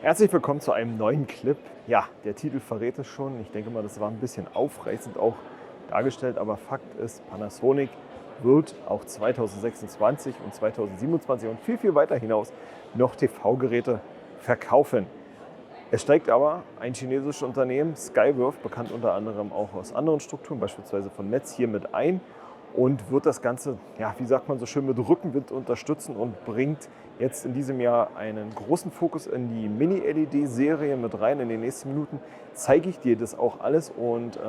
Herzlich willkommen zu einem neuen Clip. Ja, der Titel verrät es schon. Ich denke mal, das war ein bisschen aufreißend auch dargestellt, aber Fakt ist, Panasonic wird auch 2026 und 2027 und viel weiter hinaus noch TV-Geräte verkaufen. Es steigt aber ein chinesisches Unternehmen, Skyworth, bekannt unter anderem auch aus anderen Strukturen, beispielsweise von Metz, hier mit ein und wird das Ganze, ja, wie sagt man so schön, mit Rückenwind unterstützen und bringt jetzt in diesem Jahr einen großen Fokus in die Mini-LED-Serie mit rein. In den nächsten Minuten zeige ich dir das auch alles und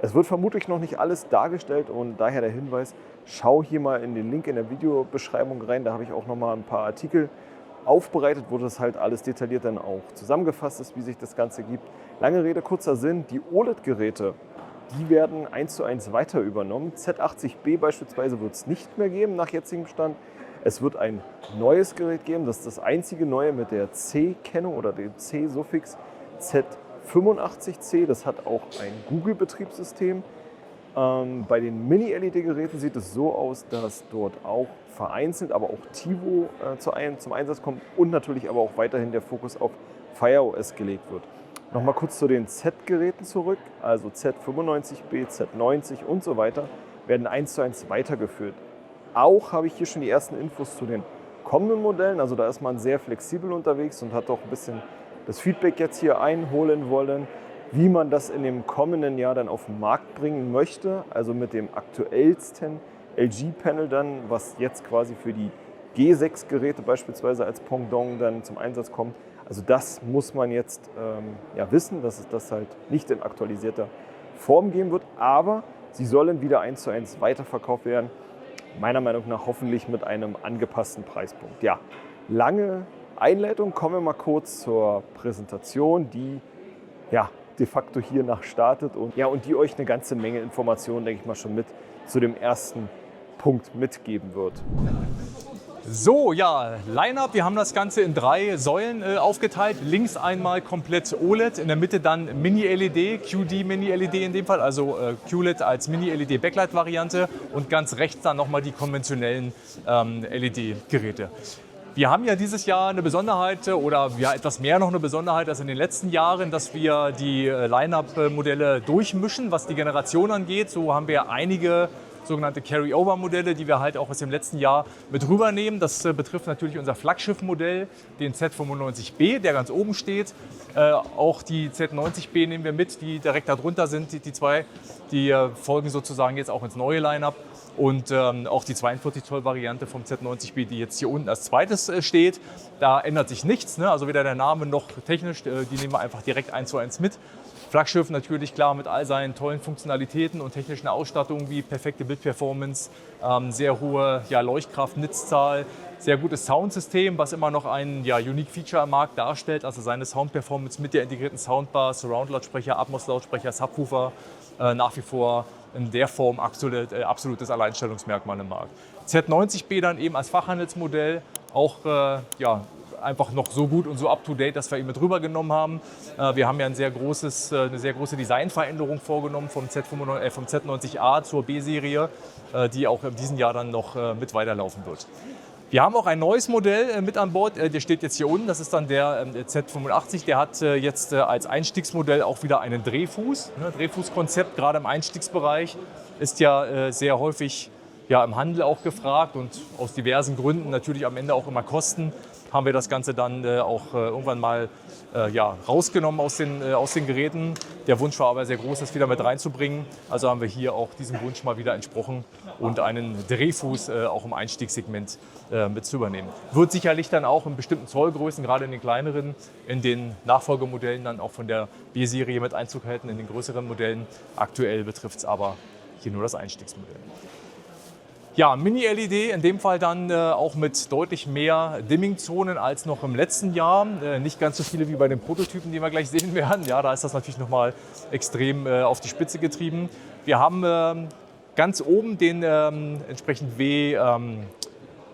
es wird vermutlich noch nicht alles dargestellt und daher der Hinweis, schau hier mal in den Link in der Videobeschreibung rein, da habe ich auch noch mal ein paar Artikel aufbereitet, wo das halt alles detailliert dann auch zusammengefasst ist, wie sich das Ganze gibt. Lange Rede, kurzer Sinn, die OLED-Geräte, die werden 1:1 weiter übernommen. Z80B beispielsweise wird es nicht mehr geben nach jetzigem Stand. Es wird ein neues Gerät geben, das ist das einzige neue mit der C-Kennung oder dem C-Suffix Z85C. Das hat auch ein Google-Betriebssystem. Bei den Mini-LED-Geräten sieht es so aus, dass dort auch vereinzelt, aber auch TiVo zum Einsatz kommt und natürlich aber auch weiterhin der Fokus auf Fire OS gelegt wird. Nochmal kurz zu den Z-Geräten zurück, also Z95B, Z90 und so weiter, werden 1:1 weitergeführt. Auch habe ich hier schon die ersten Infos zu den kommenden Modellen, also da ist man sehr flexibel unterwegs und hat auch ein bisschen das Feedback jetzt hier einholen wollen, wie man das in dem kommenden Jahr dann auf den Markt bringen möchte, also mit dem aktuellsten LG-Panel dann, was jetzt quasi für die G6-Geräte beispielsweise als Pendant dann zum Einsatz kommt. Also das muss man jetzt wissen, dass es das halt nicht in aktualisierter Form geben wird, aber sie sollen wieder 1:1 weiterverkauft werden. Meiner Meinung nach hoffentlich mit einem angepassten Preispunkt. Ja, lange Einleitung, kommen wir mal kurz zur Präsentation, die ja de facto hiernach startet und die euch eine ganze Menge Informationen, denke ich mal, schon mit zu dem ersten Punkt mitgeben wird. So, ja, Line-Up, wir haben das Ganze in 3 Säulen aufgeteilt. Links einmal komplett OLED, in der Mitte dann Mini-LED, QD Mini-LED in dem Fall, also QLED als Mini-LED-Backlight-Variante und ganz rechts dann nochmal die konventionellen LED-Geräte. Wir haben ja dieses Jahr eine Besonderheit oder ja, etwas mehr noch eine Besonderheit als in den letzten Jahren, dass wir die Line-Up-Modelle durchmischen, was die Generation angeht. So haben wir einige sogenannte Carry-Over-Modelle, die wir halt auch aus dem letzten Jahr mit rübernehmen. Das betrifft natürlich unser Flaggschiff-Modell, den Z95B, der ganz oben steht. Auch die Z90B nehmen wir mit, die direkt darunter sind, die zwei. Die folgen sozusagen jetzt auch ins neue Line-Up. Und auch die 42-Zoll-Variante vom Z90B, die jetzt hier unten als zweites steht. Da ändert sich nichts, ne? Also weder der Name noch technisch, die nehmen wir einfach direkt 1:1 mit. Flaggschiff natürlich klar mit all seinen tollen Funktionalitäten und technischen Ausstattungen wie perfekte Bildperformance, sehr hohe Leuchtkraft, Nitzzahl, sehr gutes Soundsystem, was immer noch ein Unique Feature am Markt darstellt, also seine Soundperformance mit der integrierten Soundbar, Surround-Lautsprecher, Atmos-Lautsprecher, Subwoofer, nach wie vor in der Form absolutes Alleinstellungsmerkmal im Markt. Z90B dann eben als Fachhandelsmodell auch einfach noch so gut und so up-to-date, dass wir ihn mit rübergenommen haben. Wir haben ja eine sehr große Designveränderung vorgenommen vom Z90A zur B-Serie, die auch in diesem Jahr dann noch mit weiterlaufen wird. Wir haben auch ein neues Modell mit an Bord, der steht jetzt hier unten, das ist dann der Z85, der hat jetzt als Einstiegsmodell auch wieder einen Drehfuß. Drehfußkonzept, gerade im Einstiegsbereich, ist ja sehr häufig im Handel auch gefragt und aus diversen Gründen, natürlich am Ende auch immer Kosten, haben wir das Ganze dann auch irgendwann mal rausgenommen aus den Geräten. Der Wunsch war aber sehr groß, das wieder mit reinzubringen. Also haben wir hier auch diesem Wunsch mal wieder entsprochen und einen Drehfuß auch im Einstiegssegment mit zu übernehmen. Wird sicherlich dann auch in bestimmten Zollgrößen, gerade in den kleineren, in den Nachfolgemodellen dann auch von der B-Serie mit Einzug halten, in den größeren Modellen. Aktuell betrifft es aber hier nur das Einstiegsmodell. Ja, Mini-LED, in dem Fall dann auch mit deutlich mehr Dimming-Zonen als noch im letzten Jahr. Nicht ganz so viele wie bei den Prototypen, die wir gleich sehen werden. Ja, da ist das natürlich nochmal extrem auf die Spitze getrieben. Wir haben ganz oben den entsprechend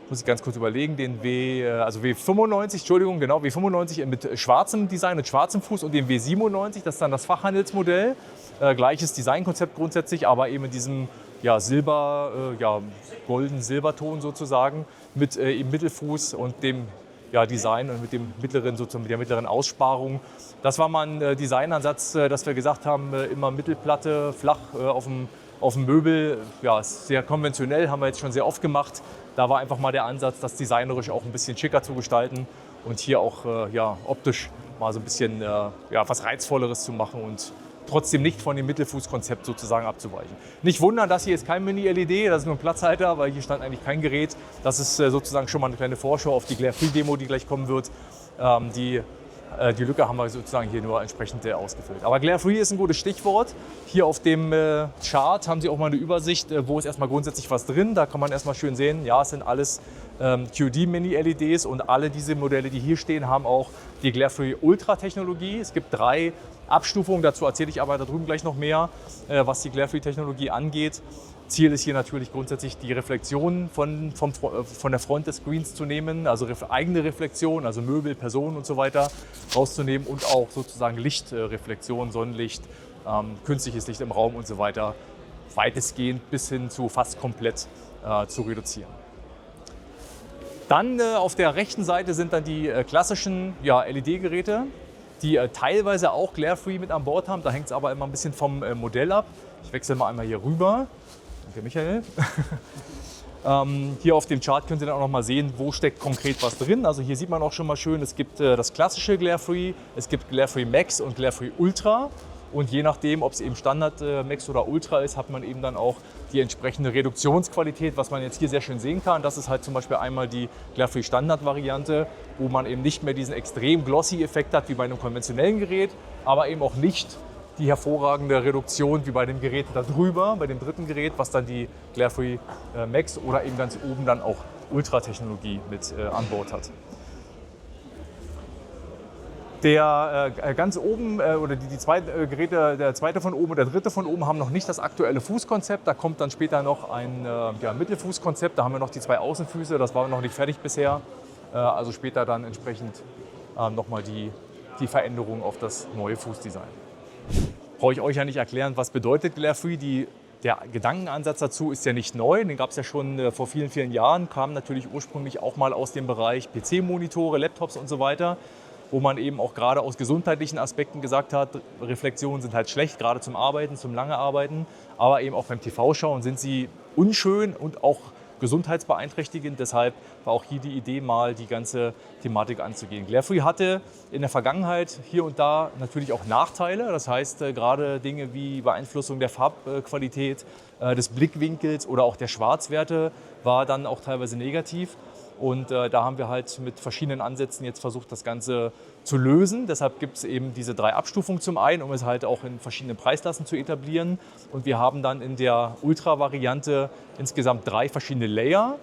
muss ich ganz kurz überlegen, den W95, Entschuldigung, genau, W95 mit schwarzem Design, mit schwarzem Fuß und den W97, das ist dann das Fachhandelsmodell. Gleiches Designkonzept grundsätzlich, aber eben in diesem golden Silberton sozusagen mit eben Mittelfuß und dem Design und mit dem mittleren, sozusagen mit der mittleren Aussparung. Das war mal ein Designansatz, dass wir gesagt haben, immer Mittelplatte, flach auf dem Möbel. Ja, ist sehr konventionell, haben wir jetzt schon sehr oft gemacht. Da war einfach mal der Ansatz, das designerisch auch ein bisschen schicker zu gestalten und hier auch optisch mal so ein bisschen was Reizvolleres zu machen und trotzdem nicht von dem Mittelfußkonzept sozusagen abzuweichen. Nicht wundern, das hier ist kein Mini-LED, das ist nur ein Platzhalter, weil hier stand eigentlich kein Gerät. Das ist sozusagen schon mal eine kleine Vorschau auf die Glare Free Demo, die gleich kommen wird. Die Lücke haben wir sozusagen hier nur entsprechend ausgefüllt. Aber Glare Free ist ein gutes Stichwort. Hier auf dem Chart haben Sie auch mal eine Übersicht, wo ist erstmal grundsätzlich was drin. Da kann man erstmal schön sehen, ja, es sind alles QD Mini-LEDs und alle diese Modelle, die hier stehen, haben auch die Glare Free Ultra Technologie. Es gibt 3 Abstufungen, dazu erzähle ich aber da drüben gleich noch mehr, was die Glare Free Technologie angeht. Ziel ist hier natürlich grundsätzlich die Reflexion von der Front des Screens zu nehmen, also eigene Reflexion, also Möbel, Personen und so weiter rauszunehmen und auch sozusagen Lichtreflexion, Sonnenlicht, künstliches Licht im Raum und so weiter weitestgehend bis hin zu fast komplett zu reduzieren. Dann auf der rechten Seite sind dann die klassischen LED-Geräte, die teilweise auch Glare Free mit an Bord haben. Da hängt es aber immer ein bisschen vom Modell ab. Ich wechsle mal einmal hier rüber. Danke, Michael. Hier auf dem Chart könnt ihr dann auch noch mal sehen, wo steckt konkret was drin. Also hier sieht man auch schon mal schön, es gibt das klassische Glare Free, es gibt Glare Free Max und Glare Free Ultra. Und je nachdem, ob es eben Standard Max oder Ultra ist, hat man eben dann auch die entsprechende Reduktionsqualität, was man jetzt hier sehr schön sehen kann. Das ist halt zum Beispiel einmal die Glare Free Standard Variante, wo man eben nicht mehr diesen extrem glossy Effekt hat wie bei einem konventionellen Gerät, aber eben auch nicht die hervorragende Reduktion wie bei dem Gerät da drüber, bei dem dritten Gerät, was dann die Glare Free Max oder eben ganz oben dann auch Ultra-Technologie mit an Bord hat. Der ganz oben, oder die zwei Geräte, der zweite von oben und der dritte von oben, haben noch nicht das aktuelle Fußkonzept. Da kommt dann später noch ein Mittelfußkonzept. Da haben wir noch die 2 Außenfüße, das war noch nicht fertig bisher. Also später dann entsprechend nochmal die Veränderung auf das neue Fußdesign. Brauche ich euch ja nicht erklären, was bedeutet Glare Free. Der Gedankenansatz dazu ist ja nicht neu, den gab es ja schon vor vielen, vielen Jahren, kam natürlich ursprünglich auch mal aus dem Bereich PC-Monitore, Laptops und so weiter, wo man eben auch gerade aus gesundheitlichen Aspekten gesagt hat, Reflexionen sind halt schlecht, gerade zum Arbeiten, zum lange Arbeiten, aber eben auch beim TV-Schauen sind sie unschön und auch gesundheitsbeeinträchtigend. Deshalb war auch hier die Idee, mal die ganze Thematik anzugehen. Glare Free hatte in der Vergangenheit hier und da natürlich auch Nachteile. Das heißt, gerade Dinge wie Beeinflussung der Farbqualität, des Blickwinkels oder auch der Schwarzwerte war dann auch teilweise negativ. Und da haben wir halt mit verschiedenen Ansätzen jetzt versucht, das Ganze zu lösen. Deshalb gibt es eben diese 3 Abstufungen zum einen, um es halt auch in verschiedenen Preisklassen zu etablieren. Und wir haben dann in der Ultra-Variante insgesamt 3 verschiedene Layer.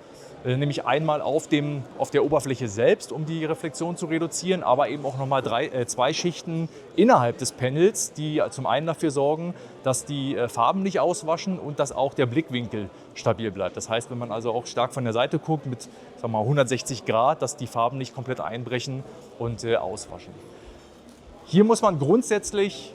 Nämlich einmal auf der Oberfläche selbst, um die Reflexion zu reduzieren, aber eben auch nochmal 2 Schichten innerhalb des Panels, die zum einen dafür sorgen, dass die Farben nicht auswaschen und dass auch der Blickwinkel stabil bleibt. Das heißt, wenn man also auch stark von der Seite guckt mit 160 Grad, dass die Farben nicht komplett einbrechen und auswaschen. Hier muss man grundsätzlich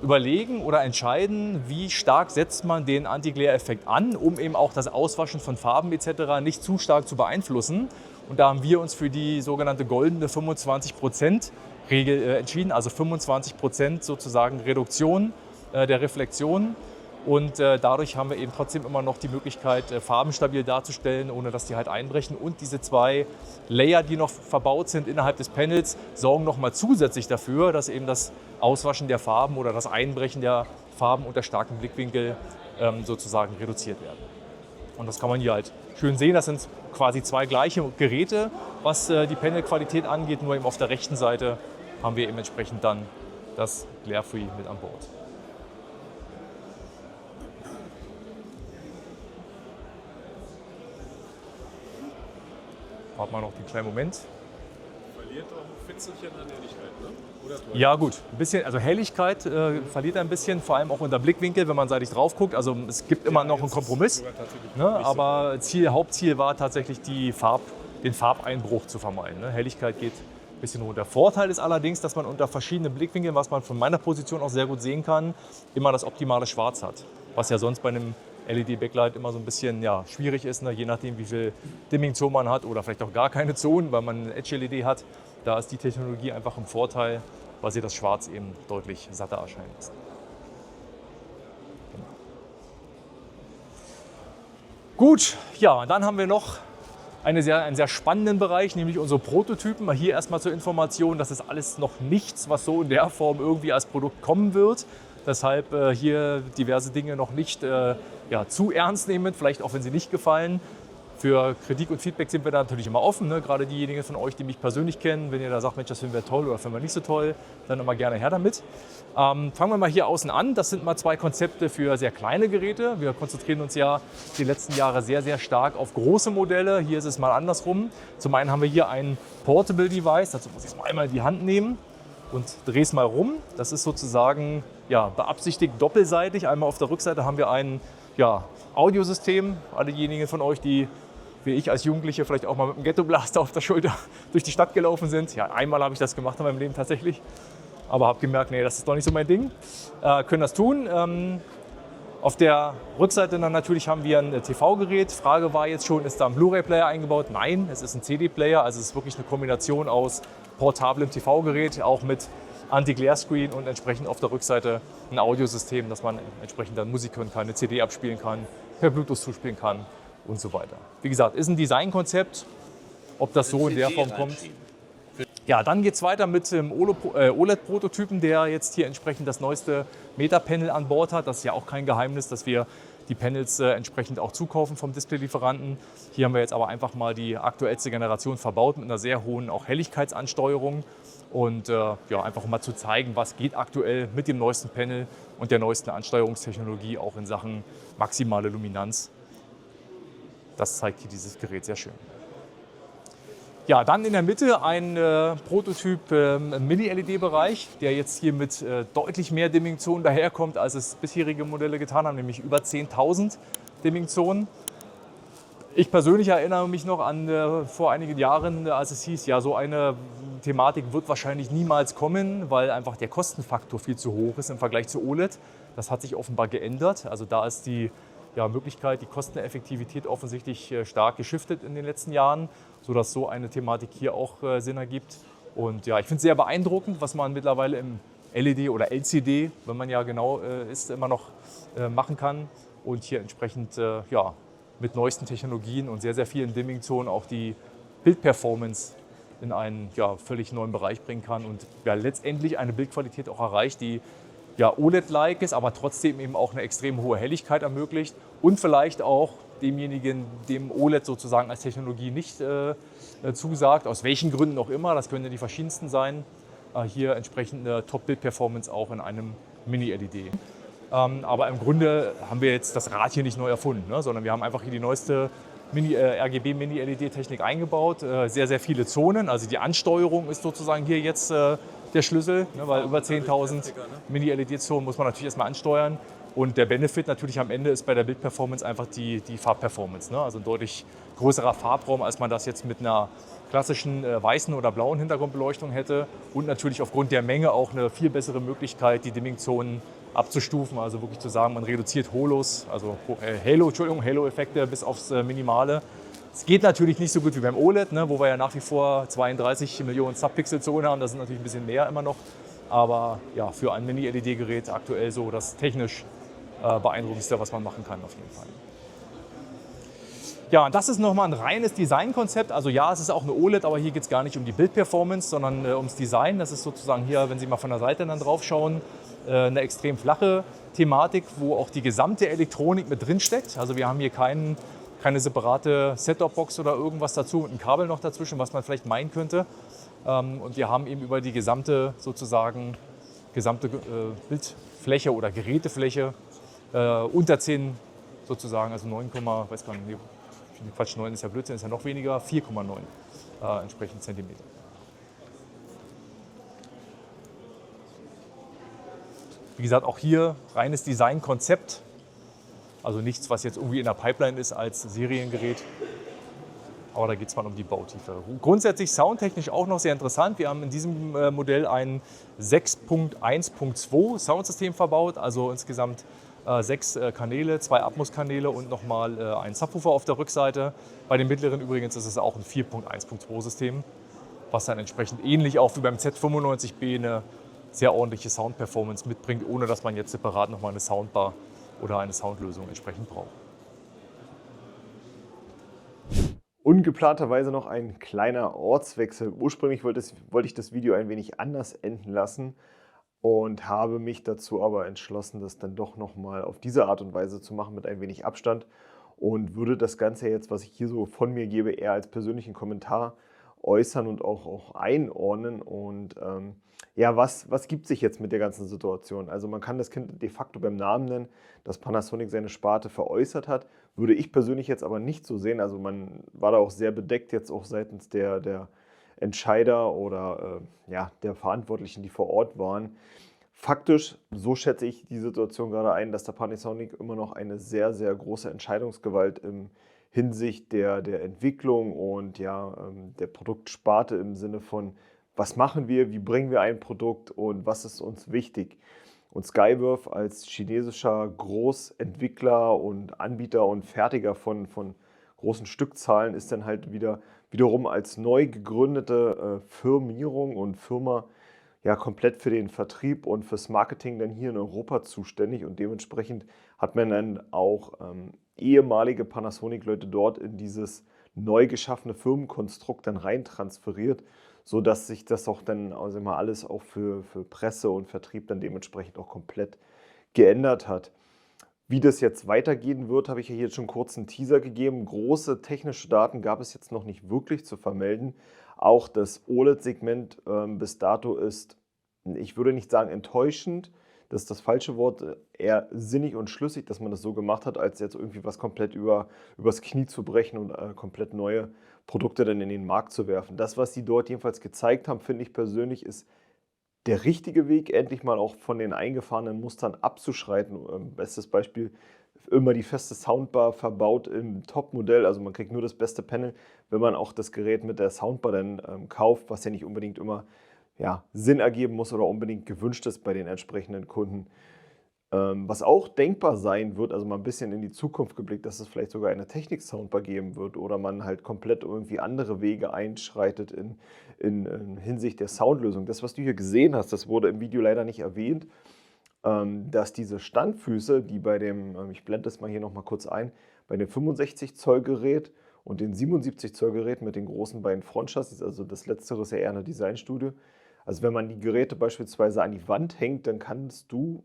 überlegen oder entscheiden, wie stark setzt man den Anti-Glare-Effekt an, um eben auch das Auswaschen von Farben etc. nicht zu stark zu beeinflussen. Und da haben wir uns für die sogenannte goldene 25%-Regel entschieden, also 25% sozusagen Reduktion der Reflexion. Und dadurch haben wir eben trotzdem immer noch die Möglichkeit, Farben stabil darzustellen, ohne dass die halt einbrechen. Und diese 2 Layer, die noch verbaut sind innerhalb des Panels, sorgen nochmal zusätzlich dafür, dass eben das Auswaschen der Farben oder das Einbrechen der Farben unter starkem Blickwinkel sozusagen reduziert werden. Und das kann man hier halt schön sehen. Das sind quasi 2 gleiche Geräte, was die Panelqualität angeht. Nur eben auf der rechten Seite haben wir eben entsprechend dann das Glare Free mit an Bord. Warten wir noch einen kleinen Moment. Verliert auch ein Fitzelchen an Helligkeit, ne? Oder ja gut, ein bisschen, also Helligkeit verliert ein bisschen, vor allem auch unter Blickwinkel, wenn man seitig drauf guckt. Also es gibt immer noch einen Kompromiss, ne? Aber Hauptziel war tatsächlich den Farbeinbruch zu vermeiden. Ne? Helligkeit geht ein bisschen runter. Vorteil ist allerdings, dass man unter verschiedenen Blickwinkeln, was man von meiner Position auch sehr gut sehen kann, immer das optimale Schwarz hat. Was ja sonst bei einem LED-Backlight immer so ein bisschen schwierig ist, ne? Je nachdem, wie viel Dimming-Zone man hat oder vielleicht auch gar keine Zonen, weil man eine Edge-LED hat. Da ist die Technologie einfach im Vorteil, weil sie das Schwarz eben deutlich satter erscheinen lässt. Genau. Gut, ja, dann haben wir noch einen sehr spannenden Bereich, nämlich unsere Prototypen. Hier erstmal zur Information, das ist alles noch nichts, was so in der Form irgendwie als Produkt kommen wird. Deshalb hier diverse Dinge noch nicht zu ernst nehmen, vielleicht auch wenn sie nicht gefallen. Für Kritik und Feedback sind wir da natürlich immer offen, ne? Gerade diejenigen von euch, die mich persönlich kennen, wenn ihr da sagt, Mensch, das finden wir toll oder finden wir nicht so toll, dann immer gerne her damit. Fangen wir mal hier außen an. Das sind mal 2 Konzepte für sehr kleine Geräte. Wir konzentrieren uns ja die letzten Jahre sehr stark auf große Modelle. Hier ist es mal andersrum. Zum einen haben wir hier ein Portable Device, dazu muss ich es mal einmal in die Hand nehmen und drehe es mal rum. Das ist sozusagen beabsichtigt doppelseitig. Einmal auf der Rückseite haben wir ein Audiosystem. Alle diejenigen von euch, die wie ich als Jugendliche vielleicht auch mal mit dem Ghetto-Blaster auf der Schulter durch die Stadt gelaufen sind. Ja, einmal habe ich das gemacht in meinem Leben tatsächlich. Aber habe gemerkt, nee, das ist doch nicht so mein Ding. Können das tun. Auf der Rückseite dann natürlich haben wir ein TV-Gerät. Frage war jetzt schon, ist da ein Blu-ray-Player eingebaut? Nein, es ist ein CD-Player. Also es ist wirklich eine Kombination aus portablem TV-Gerät, auch mit Anti-Glare-Screen und entsprechend auf der Rückseite ein Audiosystem, dass man entsprechend dann Musik hören kann, eine CD abspielen kann, per Bluetooth zuspielen kann und so weiter. Wie gesagt, ist ein Designkonzept. Ob das so in der Form kommt. Ja, dann geht es weiter mit dem OLED-Prototypen, der jetzt hier entsprechend das neueste Meta-Panel an Bord hat. Das ist ja auch kein Geheimnis, dass wir die Panels entsprechend auch zukaufen vom Display-Lieferanten. Hier haben wir jetzt aber einfach mal die aktuellste Generation verbaut mit einer sehr hohen auch Helligkeitsansteuerung. Und einfach um mal zu zeigen, was geht aktuell mit dem neuesten Panel und der neuesten Ansteuerungstechnologie auch in Sachen maximale Luminanz. Das zeigt hier dieses Gerät sehr schön. Ja, dann in der Mitte ein Prototyp im Mini-LED-Bereich, der jetzt hier mit deutlich mehr Dimming-Zonen daherkommt, als es bisherige Modelle getan haben, nämlich über 10.000 Dimming-Zonen. Ich persönlich erinnere mich noch an vor einigen Jahren, als es hieß, ja, so eine Thematik wird wahrscheinlich niemals kommen, weil einfach der Kostenfaktor viel zu hoch ist im Vergleich zu OLED. Das hat sich offenbar geändert. Also da ist die Möglichkeit, die Kosteneffektivität offensichtlich stark geschiftet in den letzten Jahren, sodass so eine Thematik hier auch Sinn ergibt. Und ja, ich finde es sehr beeindruckend, was man mittlerweile im LED oder LCD, wenn man ja genau ist, immer noch machen kann. Und hier entsprechend mit neuesten Technologien und sehr vielen Dimming-Zonen auch die Bildperformance in einen völlig neuen Bereich bringen kann und letztendlich eine Bildqualität auch erreicht, die OLED-like ist, aber trotzdem eben auch eine extrem hohe Helligkeit ermöglicht und vielleicht auch demjenigen, dem OLED sozusagen als Technologie nicht zusagt, aus welchen Gründen auch immer, das können ja die verschiedensten sein, hier entsprechend eine Top-Bild-Performance auch in einem Mini-LED. Aber im Grunde haben wir jetzt das Rad hier nicht neu erfunden, ne? Sondern wir haben einfach hier die neueste RGB-Mini-LED-Technik eingebaut, sehr viele Zonen, also die Ansteuerung ist sozusagen hier jetzt der Schlüssel, ne, weil über 10.000 Mini-LED-Zonen muss man natürlich erstmal ansteuern. Und der Benefit natürlich am Ende ist bei der Bildperformance einfach die Farbperformance. Ne? Also ein deutlich größerer Farbraum, als man das jetzt mit einer klassischen weißen oder blauen Hintergrundbeleuchtung hätte. Und natürlich aufgrund der Menge auch eine viel bessere Möglichkeit, die Dimming-Zonen abzustufen. Also wirklich zu sagen, man reduziert Holos, also Halo-Effekte bis aufs Minimale. Es geht natürlich nicht so gut wie beim OLED, ne, wo wir ja nach wie vor 32 Millionen Subpixel-Zonen haben. Das sind natürlich ein bisschen mehr immer noch. Aber ja, für ein Mini-LED-Gerät aktuell so das technisch beeindruckendste, was man machen kann auf jeden Fall. Ja, und das ist nochmal ein reines Designkonzept. Also ja, es ist auch eine OLED, aber hier geht es gar nicht um die Bildperformance, sondern ums Design. Das ist sozusagen hier, wenn Sie mal von der Seite dann drauf schauen, eine extrem flache Thematik, wo auch die gesamte Elektronik mit drin steckt. Also wir haben hier keine separate Set-Top-Box oder irgendwas dazu und ein Kabel noch dazwischen, was man vielleicht meinen könnte. Und wir haben eben über die gesamte Bildfläche oder Gerätefläche unter 10 sozusagen, also 9, weiß gar nicht, Quatsch, 9 ist ja Blödsinn, ist ja noch weniger, 4,9 entsprechend Zentimeter. Wie gesagt, auch hier reines Designkonzept, also nichts, was jetzt irgendwie in der Pipeline ist als Seriengerät. Aber da geht es mal um die Bautiefe. Grundsätzlich soundtechnisch auch noch sehr interessant. Wir haben in diesem Modell ein 6.1.2 Soundsystem verbaut, also insgesamt 6 Kanäle, 2 Atmos-Kanäle und nochmal einen Subwoofer auf der Rückseite. Bei den mittleren übrigens ist es auch ein 4.1.2-System, was dann entsprechend ähnlich auch wie beim Z95B eine sehr ordentliche Sound-Performance mitbringt, ohne dass man jetzt separat nochmal eine Soundbar oder eine Soundlösung entsprechend braucht. Ungeplanterweise noch ein kleiner Ortswechsel. Ursprünglich wollte ich das Video ein wenig anders enden lassen und habe mich dazu aber entschlossen, das dann doch nochmal auf diese Art und Weise zu machen mit ein wenig Abstand und würde das Ganze jetzt, was ich hier so von mir gebe, eher als persönlichen Kommentar äußern und auch einordnen. Und ja, was gibt sich jetzt mit der ganzen Situation? Also man kann das Kind de facto beim Namen nennen, dass Panasonic seine Sparte veräußert hat. Würde ich persönlich jetzt aber nicht so sehen. Also man war da auch sehr bedeckt jetzt auch seitens der Entscheider oder ja, der Verantwortlichen, die vor Ort waren. Faktisch, so schätze ich die Situation gerade ein, dass der Panasonic immer noch eine sehr, sehr große Entscheidungsgewalt im Hinsicht der Entwicklung und ja, der Produktsparte im Sinne von, was machen wir, wie bringen wir ein Produkt und was ist uns wichtig. Und Skyworth als chinesischer Großentwickler und Anbieter und Fertiger von großen Stückzahlen ist dann halt wiederum als neu gegründete Firmierung und Firma ja komplett für den Vertrieb und fürs Marketing dann hier in Europa zuständig und dementsprechend hat man dann auch ehemalige Panasonic-Leute dort in dieses neu geschaffene Firmenkonstrukt dann rein transferiert, sodass sich das auch dann also mal alles auch für Presse und Vertrieb dann dementsprechend auch komplett geändert hat. Wie das jetzt weitergehen wird, habe ich ja hier jetzt schon kurz einen Teaser gegeben. Große technische Daten gab es jetzt noch nicht wirklich zu vermelden. Auch das OLED-Segment bis dato ist, ich würde nicht sagen enttäuschend, das ist das falsche Wort, eher sinnig und schlüssig, dass man das so gemacht hat, als jetzt irgendwie was komplett übers Knie zu brechen und komplett neue Produkte dann in den Markt zu werfen. Das, was sie dort jedenfalls gezeigt haben, finde ich persönlich, ist der richtige Weg, endlich mal auch von den eingefahrenen Mustern abzuschreiten. Bestes Beispiel, immer die feste Soundbar verbaut im Top-Modell. Also man kriegt nur das beste Panel, wenn man auch das Gerät mit der Soundbar dann kauft, was ja nicht unbedingt immer ja, Sinn ergeben muss oder unbedingt gewünscht ist bei den entsprechenden Kunden. Was auch denkbar sein wird, also mal ein bisschen in die Zukunft geblickt, dass es vielleicht sogar eine Technik-Soundbar geben wird oder man halt komplett irgendwie andere Wege einschreitet in Hinsicht der Soundlösung. Das, was du hier gesehen hast, das wurde im Video leider nicht erwähnt, dass diese Standfüße, die bei dem, ich blende das mal hier nochmal kurz ein, bei dem 65 Zoll Gerät und den 77 Zoll Gerät mit den großen beiden Frontchassis, also das letztere ist ja eher eine Designstudie. Also wenn man die Geräte beispielsweise an die Wand hängt, dann kannst du,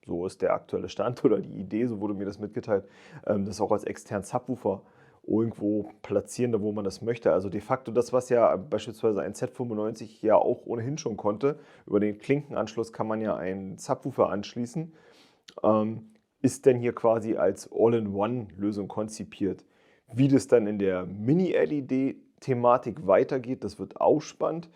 so ist der aktuelle Stand oder die Idee, so wurde mir das mitgeteilt, das auch als externen Subwoofer irgendwo platzieren, da wo man das möchte. Also de facto das, was ja beispielsweise ein Z95 ja auch ohnehin schon konnte. Über den Klinkenanschluss kann man ja einen Subwoofer anschließen. Ist denn hier quasi als All-in-One-Lösung konzipiert. Wie das dann in der Mini-LED-Thematik weitergeht, das wird auch spannend.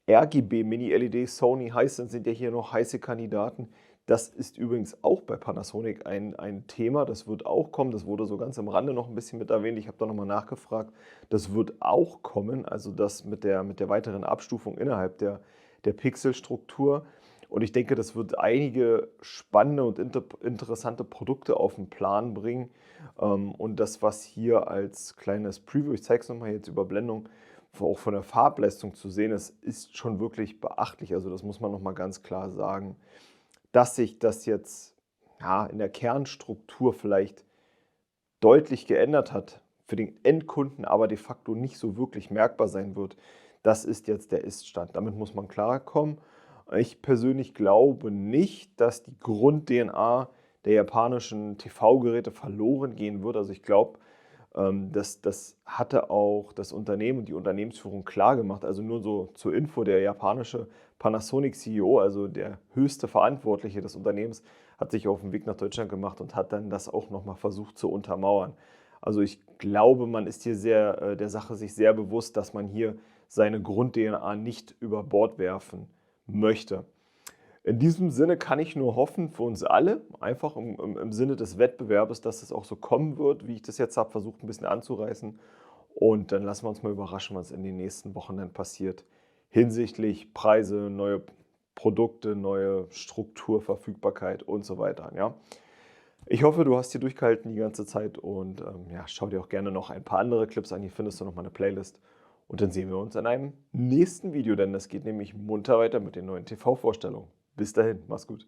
RGB Mini-LED, Sony, Hisense sind ja hier noch heiße Kandidaten. Das ist übrigens auch bei Panasonic ein Thema, das wird auch kommen, das wurde so ganz am Rande noch ein bisschen mit erwähnt, ich habe da nochmal nachgefragt, das wird auch kommen, also das mit der weiteren Abstufung innerhalb der Pixelstruktur und ich denke, das wird einige spannende und interessante Produkte auf den Plan bringen und das, was hier als kleines Preview, ich zeige es nochmal jetzt Überblendung, auch von der Farbleistung zu sehen ist, ist schon wirklich beachtlich, also das muss man nochmal ganz klar sagen. Dass sich das jetzt ja, in der Kernstruktur vielleicht deutlich geändert hat, für den Endkunden aber de facto nicht so wirklich merkbar sein wird, das ist jetzt der Ist-Stand. Damit muss man klarkommen. Ich persönlich glaube nicht, dass die Grund-DNA der japanischen TV-Geräte verloren gehen wird. Also ich glaube, das hatte auch das Unternehmen und die Unternehmensführung klar gemacht. Also nur so zur Info, der japanische Panasonic CEO, also der höchste Verantwortliche des Unternehmens, hat sich auf den Weg nach Deutschland gemacht und hat dann das auch nochmal versucht zu untermauern. Also ich glaube, man ist hier der Sache sich sehr bewusst, dass man hier seine Grund-DNA nicht über Bord werfen möchte. In diesem Sinne kann ich nur hoffen für uns alle, einfach im Sinne des Wettbewerbes, dass es auch so kommen wird, wie ich das jetzt habe, versucht ein bisschen anzureißen. Und dann lassen wir uns mal überraschen, was in den nächsten Wochen dann passiert. Hinsichtlich Preise, neue Produkte, neue Struktur, Verfügbarkeit und so weiter. Ja. Ich hoffe, du hast hier durchgehalten die ganze Zeit und ja, schau dir auch gerne noch ein paar andere Clips an. Hier findest du noch mal eine Playlist. Und dann sehen wir uns in einem nächsten Video, denn es geht nämlich munter weiter mit den neuen TV-Vorstellungen. Bis dahin, mach's gut.